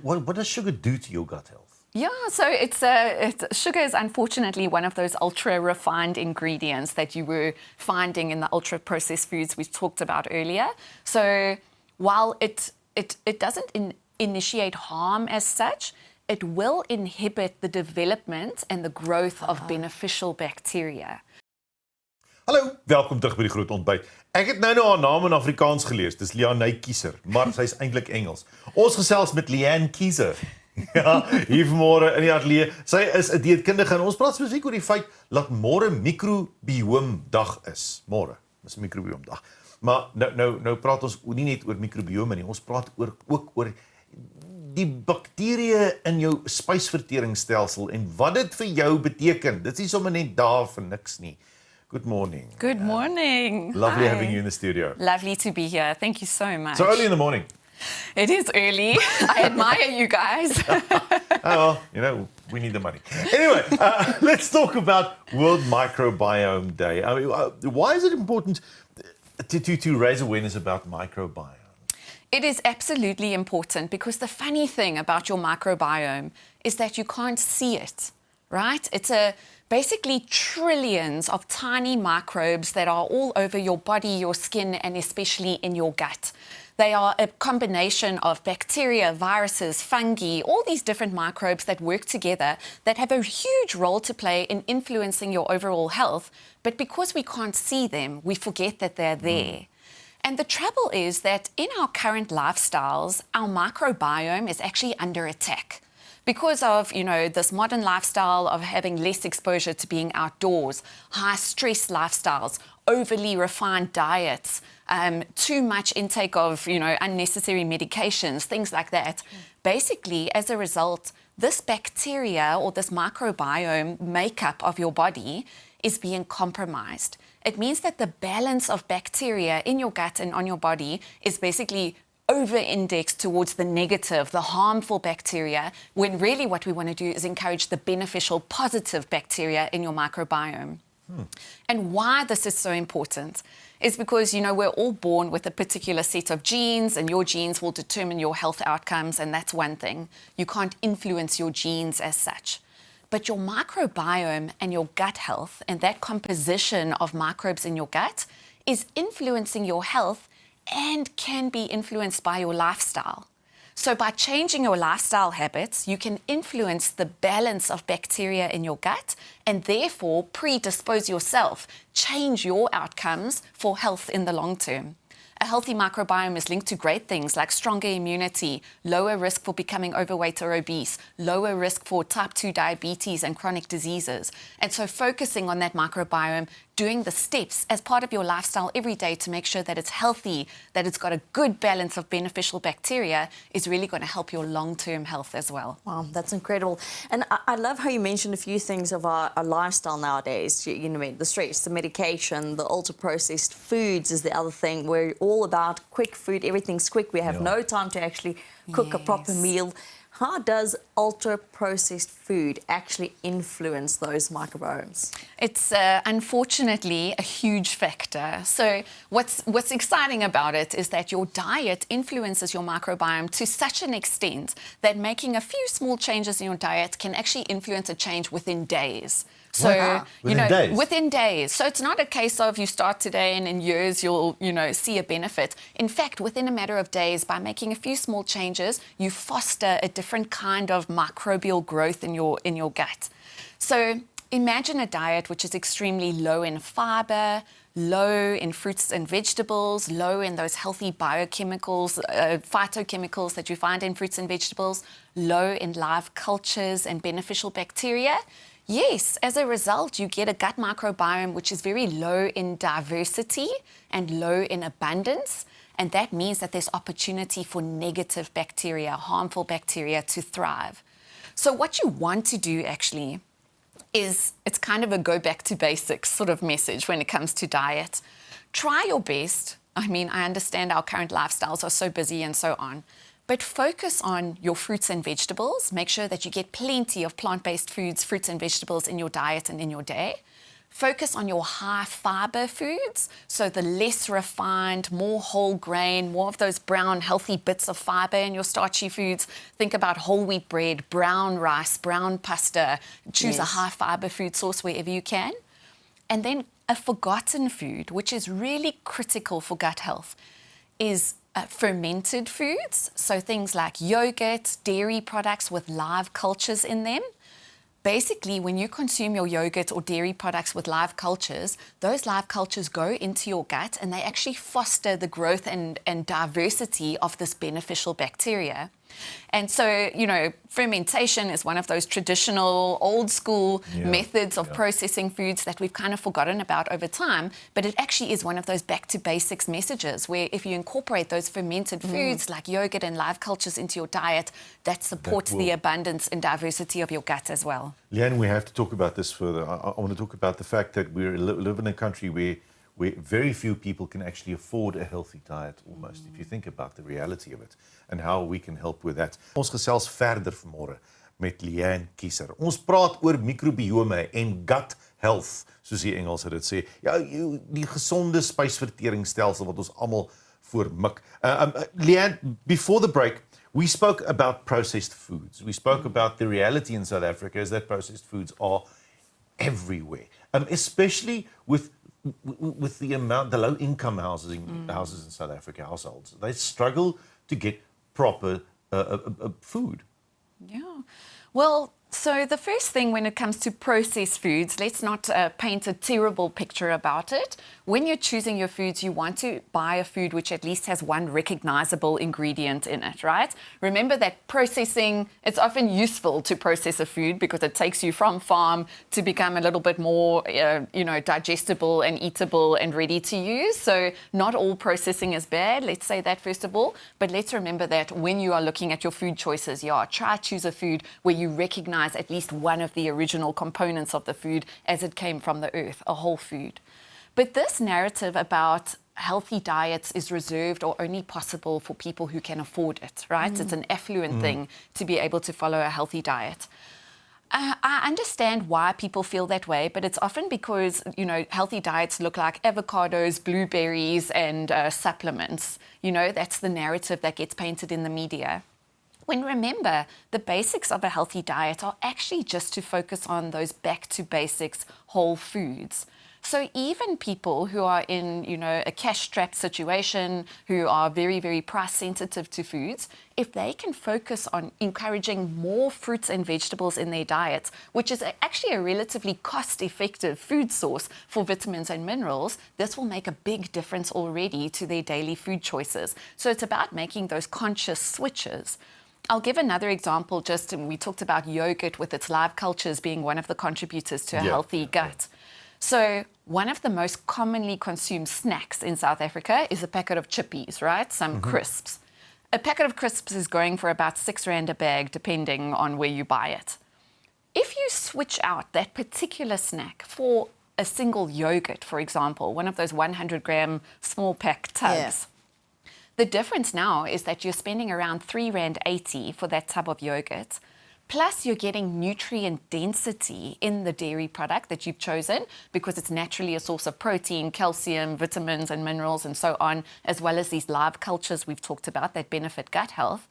what does sugar do to your gut health? Yeah, so sugar is unfortunately one of those ultra-refined ingredients that you were finding in the ultra-processed foods we talked about earlier. So while it doesn't initiate harm as such, it will inhibit the development and the growth of beneficial bacteria. Hallo, welkom terug by die groot ontbyt. Ek het nou haar naam in Afrikaans gelees. Dis Leanne Kiezer, maar sy's eintlik Engels. Ons gesels met Leanne Kiezer. Ja, hier vanmôre in die ateljee. Sy is 'n dieetkundige en ons praat spesifiek oor die feit dat môre Microbioomdag is. Môre is Mikrobioomdag. Maar nou praat ons nie net oor microbiome nie. Ons praat ook oor die bakterieë in jou spysverteringsstelsel en wat dit vir jou beteken. Dit is nie sommer net daar vir niks nie. Good morning. Good morning. Lovely Hi. having you in the studio. Lovely to be here. Thank you so much. So early in the morning. It is early. I admire you guys. Oh, well, we need the money. Anyway, let's talk about World Microbiome Day. I mean, why is it important to raise awareness about microbiome? It is absolutely important because the funny thing about your microbiome is that you can't see it, right? It's basically trillions of tiny microbes that are all over your body, your skin, and especially in your gut. They are a combination of bacteria, viruses, fungi, all these different microbes that work together that have a huge role to play in influencing your overall health. But because we can't see them, we forget that they're there. And the trouble is that in our current lifestyles, our microbiome is actually under attack. Because of, this modern lifestyle of having less exposure to being outdoors, high stress lifestyles, overly refined diets, too much intake of, unnecessary medications, things like that. Basically, as a result, this bacteria or this microbiome makeup of your body is being compromised. It means that the balance of bacteria in your gut and on your body is basically over-indexed towards the negative, the harmful bacteria, when really what we want to do is encourage the beneficial, positive bacteria in your microbiome. And why this is so important is because, we're all born with a particular set of genes, and your genes will determine your health outcomes, and that's one thing. You can't influence your genes as such. But your microbiome and your gut health and that composition of microbes in your gut is influencing your health and can be influenced by your lifestyle. So by changing your lifestyle habits, you can influence the balance of bacteria in your gut and therefore predispose yourself, change your outcomes for health in the long term. A healthy microbiome is linked to great things like stronger immunity, lower risk for becoming overweight or obese, lower risk for type 2 diabetes and chronic diseases. And so focusing on that microbiome, doing the steps as part of your lifestyle every day to make sure that it's healthy, that it's got a good balance of beneficial bacteria is really going to help your long-term health as well. Wow, that's incredible. And I love how you mentioned a few things of our lifestyle nowadays. The stress, the medication, the ultra-processed foods is the other thing. We're all about quick food. Everything's quick. We have no time to actually cook a proper meal. How does ultra-processed food actually influence those microbiomes? It's unfortunately a huge factor. So what's exciting about it is that your diet influences your microbiome to such an extent that making a few small changes in your diet can actually influence a change within days. So, within days. So it's not a case of you start today and in years you'll, see a benefit. In fact, within a matter of days, by making a few small changes, you foster a different kind of microbial growth in your gut. So imagine a diet which is extremely low in fiber, low in fruits and vegetables, low in those healthy biochemicals, phytochemicals that you find in fruits and vegetables, low in live cultures and beneficial bacteria. Yes, as a result, you get a gut microbiome which is very low in diversity and low in abundance. And that means that there's opportunity for negative bacteria, harmful bacteria to thrive. So what you want to do actually is, it's kind of a go back to basics sort of message when it comes to diet. Try your best. I understand our current lifestyles are so busy and so on. But focus on your fruits and vegetables. Make sure that you get plenty of plant-based foods, fruits and vegetables in your diet and in your day. focus on your high fiber foods, so the less refined, more whole grain, more of those brown healthy bits of fiber in your starchy foods. Think about whole wheat bread, brown rice, brown pasta. Choose a high fiber food source wherever you can. And then a forgotten food, which is really critical for gut health, is fermented foods. So things like yogurt, dairy products with live cultures in them. Basically, when you consume your yogurt or dairy products with live cultures, those live cultures go into your gut and they actually foster the growth and diversity of this beneficial bacteria. And so, you know, fermentation is one of those traditional, old school methods of processing foods that we've kind of forgotten about over time. But it actually is one of those back to basics messages where if you incorporate those fermented foods like yogurt and live cultures into your diet, that supports the abundance and diversity of your gut as well. Leanne, we have to talk about this further. I want to talk about the fact that we live in a country where very few people can actually afford a healthy diet almost, if you think about the reality of it and how we can help with that. Ons gesels verder vanmôre met Leanne Kiezer. Ons praat oor microbiome en gut health, soos die Engels dit sê. Ja, die gesonde spysverteringsstelsel wat ons almal voormik. Leanne, before the break, we spoke about processed foods. We spoke about the reality in South Africa is that processed foods are everywhere, especially with the low-income houses in South Africa, households. They struggle to get proper food. Yeah. Well, so the first thing when it comes to processed foods, let's not paint a terrible picture about it. When you're choosing your foods, you want to buy a food which at least has one recognizable ingredient in it, right? Remember that processing, it's often useful to process a food because it takes you from farm to become a little bit more, digestible and eatable and ready to use. So not all processing is bad, let's say that first of all. But let's remember that when you are looking at your food choices, try to choose a food where you recognize at least one of the original components of the food as it came from the earth, a whole food. But this narrative about healthy diets is reserved or only possible for people who can afford it, right? It's an affluent thing to be able to follow a healthy diet. I understand why people feel that way, but it's often because, healthy diets look like avocados, blueberries, and supplements. That's the narrative that gets painted in the media. When remember, the basics of a healthy diet are actually just to focus on those back to basics whole foods. So even people who are in, a cash-strapped situation, who are very, very price-sensitive to foods, if they can focus on encouraging more fruits and vegetables in their diets, which is actually a relatively cost-effective food source for vitamins and minerals, this will make a big difference already to their daily food choices. So it's about making those conscious switches. I'll give another example, we talked about yogurt with its live cultures being one of the contributors to a healthy gut. So one of the most commonly consumed snacks in South Africa is a packet of chippies, right? Some crisps. A packet of crisps is going for about R6 a bag, depending on where you buy it. If you switch out that particular snack for a single yogurt, for example, one of those 100-gram small pack tubs, the difference now is that you're spending around R3.80 for that tub of yogurt. Plus, you're getting nutrient density in the dairy product that you've chosen because it's naturally a source of protein, calcium, vitamins and minerals and so on, as well as these live cultures we've talked about that benefit gut health.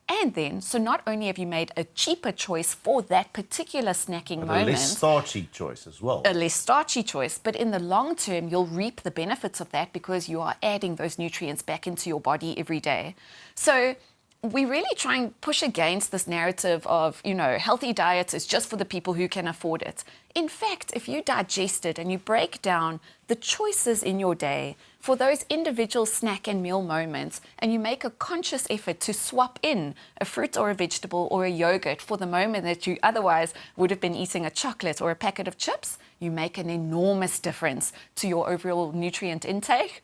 And then, so not only have you made a cheaper choice for that particular snacking moment. A less starchy choice as well. A less starchy choice, but in the long term, you'll reap the benefits of that because you are adding those nutrients back into your body every day. So we really try and push against this narrative of, healthy diets is just for the people who can afford it. In fact, if you digest it and you break down the choices in your day for those individual snack and meal moments, and you make a conscious effort to swap in a fruit or a vegetable or a yogurt for the moment that you otherwise would have been eating a chocolate or a packet of chips, you make an enormous difference to your overall nutrient intake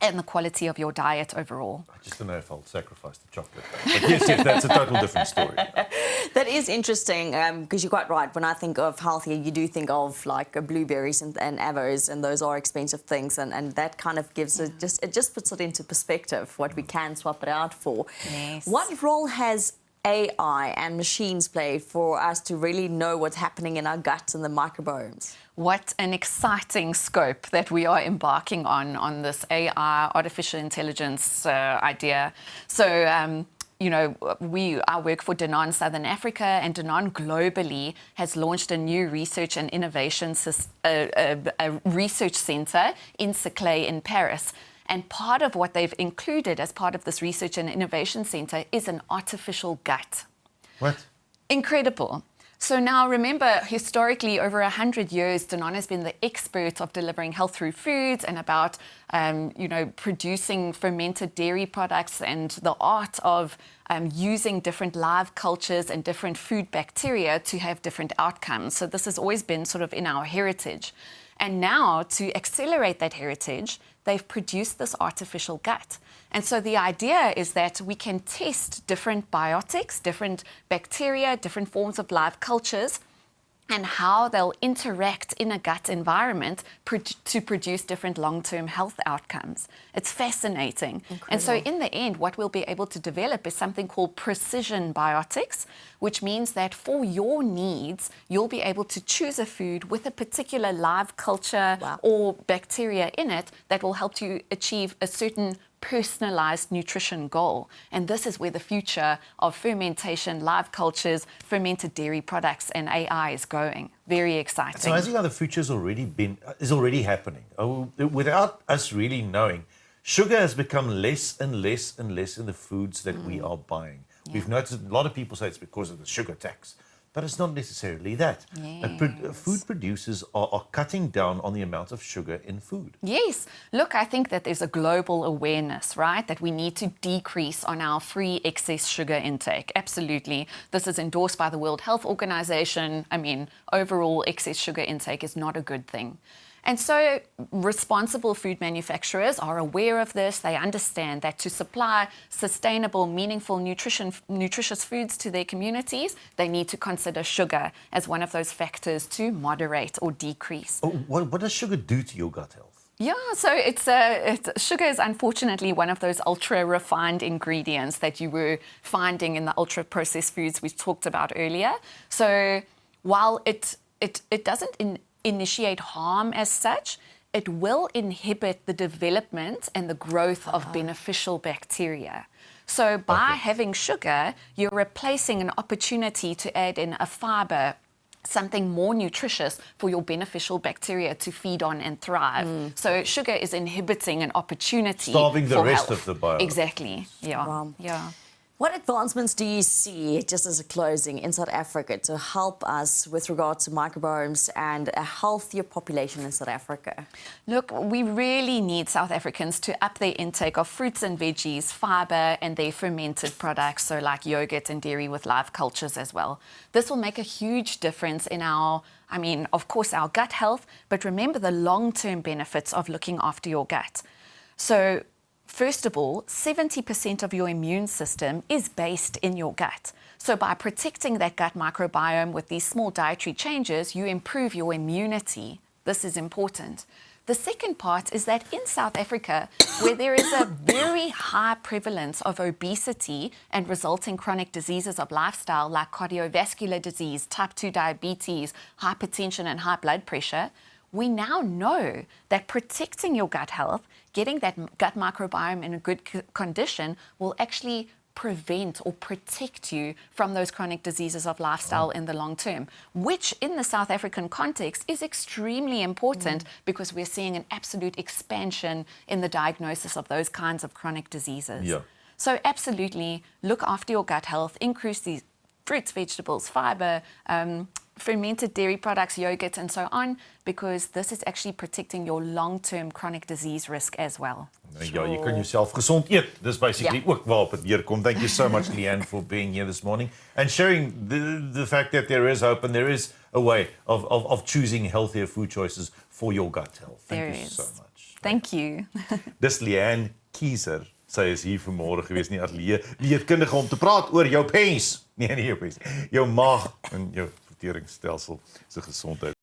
and the quality of your diet overall. I just don't know if I'll sacrifice the chocolate. But yes, that's a total different story. That is interesting because you're quite right. When I think of healthier, you do think of like blueberries and avos, and those are expensive things, and that kind of gives it just puts it into perspective what we can swap it out for. Yes. What role has AI and machines play for us to really know what's happening in our gut and the microbiomes? What an exciting scope that we are embarking on this AI, artificial intelligence idea. So, I work for Danone Southern Africa, and Danone globally has launched a new research and innovation a research center in Saclay in Paris. And part of what they've included as part of this research and innovation center is an artificial gut. What? Incredible. So now remember, historically, over 100 years, Danone has been the expert of delivering health through foods and about, producing fermented dairy products and the art of using different live cultures and different food bacteria to have different outcomes. So this has always been sort of in our heritage. And now, to accelerate that heritage, they've produced this artificial gut. And so the idea is that we can test different biotics, different bacteria, different forms of live cultures, and how they'll interact in a gut environment to produce different long-term health outcomes. It's fascinating. Incredible. And so in the end, what we'll be able to develop is something called Precisionbiotics, which means that for your needs, you'll be able to choose a food with a particular live culture Wow. or bacteria in it that will help you achieve a certain personalized nutrition goal. And this is where the future of fermentation, live cultures, fermented dairy products, and AI is going. Very exciting. It's amazing how the future is already happening. Without us really knowing, sugar has become less and less and less in the foods that we are buying. We've noticed a lot of people say it's because of the sugar tax, but it's not necessarily that. Food producers are cutting down on the amount of sugar in food. Yes. Look, I think that there's a global awareness, right, that we need to decrease on our free excess sugar intake. Absolutely. This is endorsed by the World Health Organization. I mean, overall excess sugar intake is not a good thing. And so responsible food manufacturers are aware of this. They understand that to supply sustainable, meaningful, nutritious foods to their communities, they need to consider sugar as one of those factors to moderate or decrease. Oh, what does sugar do to your gut health? Yeah, so sugar is unfortunately one of those ultra-refined ingredients that you were finding in the ultra-processed foods we talked about earlier. So while it doesn't initiate harm as such, it will inhibit the development and the growth of beneficial bacteria. So by having sugar, you're replacing an opportunity to add in a fiber, something more nutritious for your beneficial bacteria to feed on and thrive. So sugar is inhibiting an opportunity Starving the for rest health. of the biome. Exactly. Yeah. Wow. Yeah. What advancements do you see, just as a closing, in South Africa to help us with regard to microbiomes and a healthier population in South Africa? Look, we really need South Africans to up their intake of fruits and veggies, fibre, and their fermented products, so like yogurt and dairy with live cultures as well. This will make a huge difference in our gut health, but remember the long-term benefits of looking after your gut. So, first of all, 70% of your immune system is based in your gut. So by protecting that gut microbiome with these small dietary changes, you improve your immunity. This is important. The second part is that in South Africa, where there is a very high prevalence of obesity and resulting chronic diseases of lifestyle like cardiovascular disease, type 2 diabetes, hypertension, and high blood pressure, we now know that protecting your gut health, getting that gut microbiome in a good condition, will actually prevent or protect you from those chronic diseases of lifestyle in the long term, which in the South African context is extremely important because we're seeing an absolute expansion in the diagnosis of those kinds of chronic diseases. Yeah. So absolutely look after your gut health, increase these fruits, vegetables, fibre, fermented dairy products, yogurt, and so on, because this is actually protecting your long-term chronic disease risk as well. Ja, jy kan jouself gesond eet. Dis basically ook waarop dit neerkom. Thank you so much, Leanne, for being here this morning and sharing the fact that there is hope and there is a way of choosing healthier food choices for your gut health. Thank you so much. Thank you. Dis Leanne Kiezer. Sy is hier vanmôre gewees in die ateljee, dieetkundige om te praat oor jou pens. Nee, nie jou pens. Jou maag en jou verteringsstelsel se gesondheid.